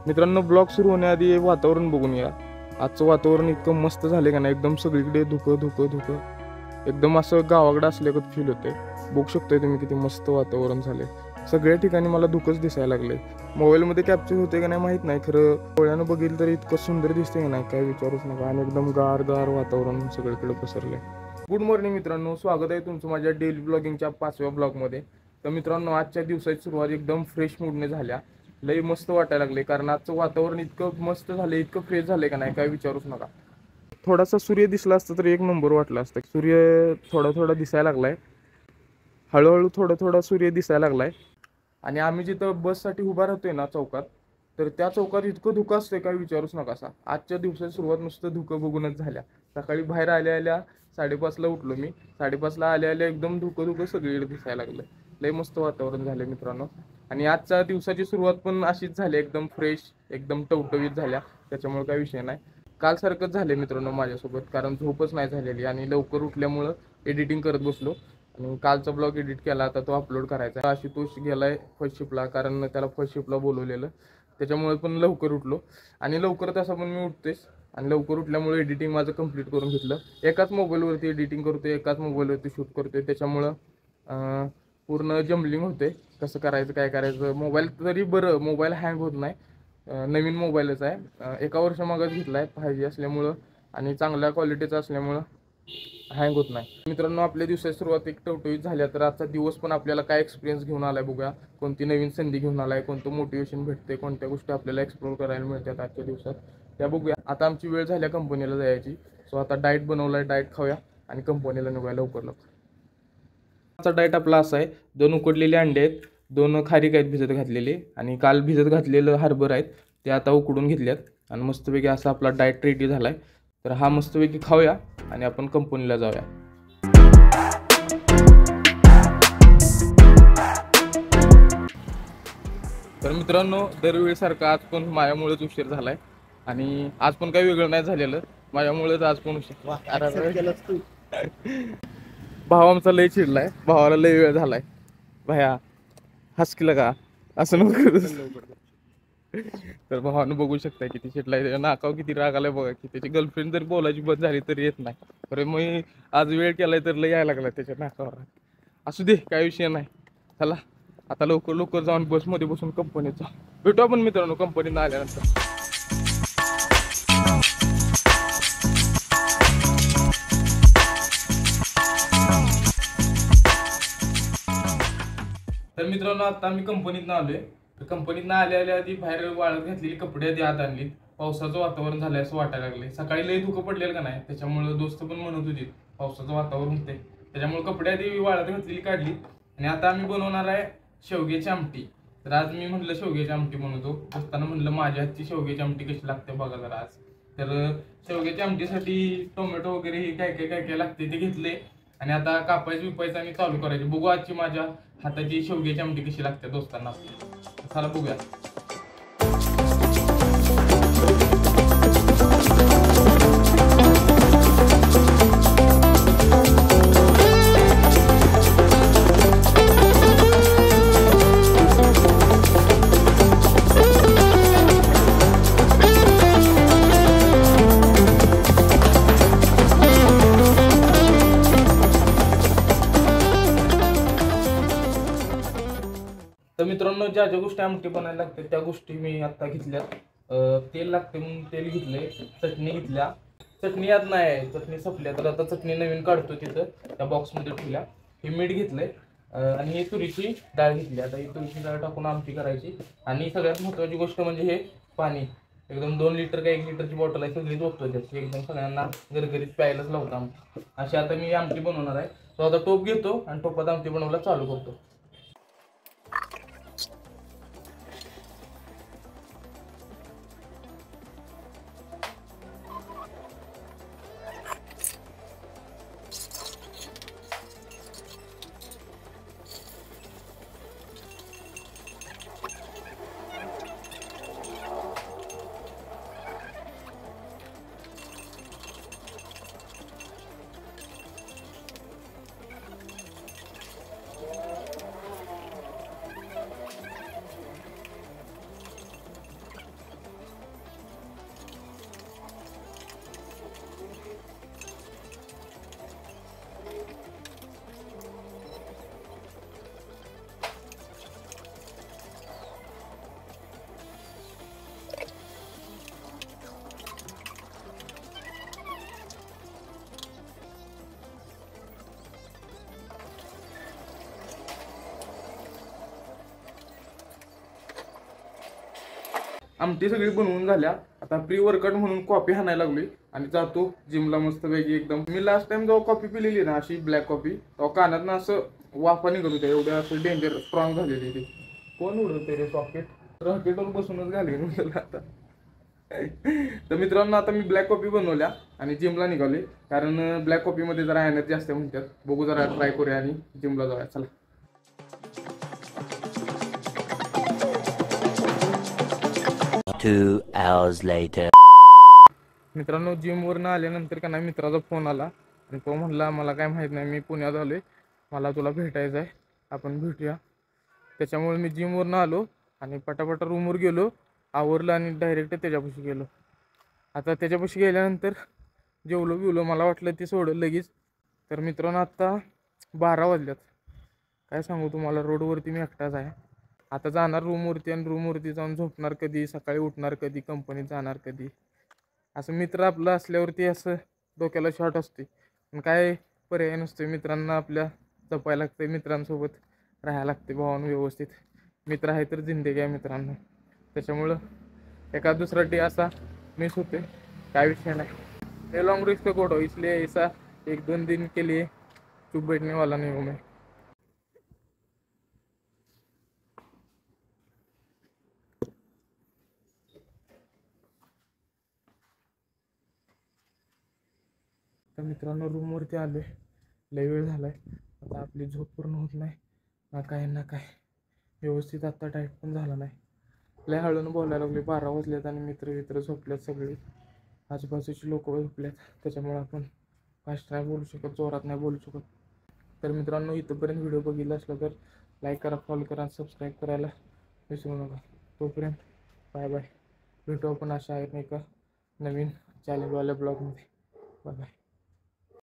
मित्रांनो, ब्लॉग सुरू होण्याआधी वातावरण बघून या. आजचं वातावरण इतकं मस्त झालं का नाही, एकदम सगळीकडे धुकं धुकं धुकं, एकदम असं गावाकडे असल्यागत फील होते. बघू शकताय तुम्ही किती मस्त वातावरण झाले. सगळ्या ठिकाणी मला धुकंच दिसायला लागले. मोबाईलमध्ये कॅप्चर होते का नाही माहीत नाही, खरं डोळ्यानं बघितलं तर इतकं सुंदर दिसते का नाही, काय विचारूच नका. आणि एकदम गार गार वातावरण सगळीकडे पसरले. गुड मॉर्निंग मित्रांनो, स्वागत आहे तुमचं माझ्या डेली ब्लॉगिंगच्या 5व्या ब्लॉगमध्ये. तर मित्रांनो, आजच्या दिवसाची सुरुवात एकदम फ्रेश मूडने झाल्या. लई मस्त वाटायला लागले, कारण आजचं वातावरण इतकं मस्त झालं, इतकं फ्रेश झालंय का नाही, काय विचारूच नका. थोडासा सूर्य दिसला असता तर एक नंबर वाटला असता. सूर्य थोडा थोडा दिसायला लागलाय, हळूहळू थोडा थोडा सूर्य दिसायला लागलाय. आणि आम्ही जिथं बससाठी उभा राहतोय ना चौकात, तर त्या चौकात इतकं धुकं असतंय काय विचारूच नका. असा आजच्या दिवसाची सुरुवात नुसतं धुकं बघूनच झाल्या. सकाळी बाहेर आल्या आल्या 5:30ला उठलो मी. 5:30ला आल्या आल्या एकदम धुकं धुकं सगळीकडे दिसायला लागलं. लय मस्त वातावरण झालं मित्रांनो. आणि आजच्या दिवसाची सुरुवात पण अशीच झाली, एकदम फ्रेश, एकदम टवटवीत झाल्या. त्याच्यामुळे काही विषय नाही. काल सारखंच झाले मित्रांनो माझ्यासोबत, कारण झोपच नाही झालेली आणि लवकर उठल्यामुळं एडिटिंग करत बसलो. आणि कालचा ब्लॉग एडिट केला, आता तो अपलोड करायचा. आशुतोष गेलाय फर्स्ट शिफ्टला, कारण त्याला फर्स्ट शिफ्टला बोलवलेलं. त्याच्यामुळे पण लवकर उठलो. आणि लवकर तसं पण मी उठतेच. आणि लवकर उठल्यामुळे एडिटिंग माझं कंप्लीट करून घेतलं. एकाच मोबाईलवरती एडिटिंग करतोय, एकाच मोबाईलवरती शूट करतोय. त्याच्यामुळं पूर्ण जम्बलिंग होते, कसं करायचं काय करायचं. मोबाईल तरी बरं, मोबाईल हँग होत नाही. नवीन मोबाईलच आहे, 1 वर्षामागच घेतला आहे, 5G असल्यामुळं आणि चांगल्या क्वालिटीचा असल्यामुळं हँग होत नाही. मित्रांनो, आपल्या दिवसाची सुरुवात एक टवटवीत झाल्या. तर आजचा दिवस पण आपल्याला काय एक्सपिरियन्स घेऊन आलाय बघूया. कोणती नवीन संधी घेऊन आलाय, कोणतं मोटिवेशन भेटते, कोणत्या गोष्टी आपल्याला एक्सप्लोर करायला मिळतात आजच्या दिवसात, त्या बघूया. आता आमची वेळ झाल्या कंपनीला जायची. सो आता डाएट बनवलाय, डाएट खाऊया आणि कंपनीला निघूया लवकर लवकर. आजचा डाएट आपला असा आहे: 2 उकडलेले अंडे आहेत, 2 खारीक आहेत भिजत घातलेले, आणि काल भिजत घातलेलं हरभर आहेत ते आता उकडून घेतल्यात. आणि मस्तपैकी असा आपला डाएट रेडी झालाय. तर हा मस्तपैकी खाऊया आणि आपण कंपनीला जाऊया. तर मित्रांनो, दरवेळीसारखं आज पण माझ्यामुळेच उशीर झालाय. आणि आज पण काही वेगळं नाही झालेलं, माझ्यामुळेच आज पण उशीर. भाव आमचा लय चिडलाय, भावाला लय वेळ झालाय. भया हसकीला का असं नको करूस. तर भावानं बघू शकताय किती चिडलाय, त्याच्या नाकावर किती राग आलाय बघा. की त्याची गर्लफ्रेंड जर बोलायची बंद झाली तर येत नाही. अरे मग आज वेळ केलाय तर लय यायला लागलाय त्याच्या नाकावर. असू दे, काय विषय नाही. चला आता लवकर लवकर जाऊन बसमध्ये बसून कंपनीत जा. भेटू आपण मित्रांनो कंपनीत आल्यानंतर. तर मित्रांनो, आता आम्ही कंपनीतनं आलोय. तर कंपनीतनं आल्या आल्या आधी बाहेर वाळत घातलेली कपडे आधी आत आणली. पावसाचं वातावरण झालंय असं वाटायला लागले. सकाळी लई धुकं पडलेलं का नाही, त्याच्यामुळे दोस्त पण म्हणत होती पावसाचं वातावरण होते, त्याच्यामुळे कपडे आधी वाळत घातलेली काढली. आणि आता आम्ही बनवणार आहे शेवग्याची आमटी. तर आज मी म्हटलं शेवग्याची आमटी बनवतो. असताना म्हटलं माझ्या हातची शेवग्याची आमटी कशी लागते बघा जरा आज. तर शेवग्याच्या आमटीसाठी टोमॅटो वगैरे हे काय काय काय काय लागते ते घेतले. आणि आता कापायचं विपायचं आणि चालू करायचे. बघू आजची माझ्या हाताची शेवग्याची आमटी कशी लागते दोस्तांना. चला बघूया. तर मित्रांनो, ज्या ज्या गोष्टी आमटी बनायला लागतात त्या गोष्टी मी आता घेतल्यात. तेल लागते म्हणून तेल घेतलंय, चटणी घेतल्या. चटणी यात नाही आहे, चटणी संपल्या. तर आता चटणी नवीन काढतो तिथं त्या बॉक्समध्ये ठेवल्या. हे मीठ घेतलंय आणि ही तुरीची डाळ घेतली. आता ही तुरीची डाळ टाकून आमटी करायची. आणि सगळ्यात महत्त्वाची गोष्ट म्हणजे हे पाणी. एकदम 2 लिटर का 1 लिटरची बॉटल आहे, सगळी झोपतो त्याची. एकदम सगळ्यांना गरगरीत प्यायलाच लावतो आमटी. अशी आता मी आमटी बनवणार आहे. तो आता टोप घेतो आणि टोपात आमटी बनवायला चालू करतो. आमटी सगळी बनवून झाल्या. आता प्री वर्कआउट म्हणून कॉफी हाणायला लागली आणि जातो जिमला मस्तपैकी एकदम. मी लास्ट टाइम जेव्हा कॉफी पिलेली ना अशी ब्लॅक कॉफी, तेव्हा कानात ना असं वाफा निघत होत्या, एवढ्या असं डेंजर स्ट्रॉंग झालेली ती. कोण उडवते रे सॉकेट? रॉकेटवर बसूनच घालीन म्हटलं आता. तर मित्रांनो आता मी ब्लॅक कॉफी बनवल्या आणि जिमला निघाले, कारण ब्लॅक कॉफीमध्ये जरा एनर्जी असते म्हणतात. बघू जरा ट्राय करूया आणि जिमला जाऊया. चला. Two hours later. मित्रांनो जिमवरनं आल्यानंतर का नाही मित्राचा फोन आला आणि तो म्हणला मला काय माहीत नाही, मी पुण्यात आलोय, मला तुला भेटायचं आहे, आपण भेटूया. त्याच्यामुळे मी जिमवरनं आलो आणि पटापटा रूमवर गेलो, आवरलं आणि डायरेक्ट त्याच्यापाशी गेलो. आता त्याच्यापाशी गेल्यानंतर जेवलो बिवलो, मला वाटलं ते सोडलं लगेच. तर मित्रांनो आत्ता 12 वाजल्यात. काय सांगू तुम्हाला, रोडवरती मी एकटाच आहे. आता जाणार रूमवरती आणि रूमवरती जाऊन झोपणार कधी, सकाळी उठणार कधी, कंपनीत जाणार कधी. असं मित्र आपलं असल्यावरती असं डोक्याला शॉट असते, पण काय पर्याय नसतो. मित्रांना आपल्या जपायला लागते, मित्रांसोबत राहायला लागते भावानं व्यवस्थित. मित्र आहे तर जिंदगी आहे मित्रांनो. त्याच्यामुळं एका दुसरा डे असा मिस होते, काय विषय नाही. ये लॉन्ग रिस्क कोडो इसलिए ऐसा 1-2 दिन के लिए चुप बैठने वाला नहीं हूँ मैं. तर मित्रांनो रूमवरती आलो आहे, लय वेळ झाला आहे. आता आपली झोप पूर्ण होत नाही ना काय ना काय, व्यवस्थित आत्ता डाएट पण झाला नाही. लय हळून बोलायला लागले, 12 वाजलेत आणि मित्र झोपल्यात सगळे, आजूबाजूची लोक झोपल्यात. त्याच्यामुळे आपण फास्ट नाही बोलू शकत, जोरात नाही बोलू शकत. तर मित्रांनो इथंपर्यंत व्हिडिओ बघितला असला तर लाईक करा, फॉलो करा, सबस्क्राईब करायला विसरू नका. तोपर्यंत बाय बाय. भेटू आपण अशा आहेत एका नवीन चॅलेंजवाल्या ब्लॉगमध्ये. Bye bye.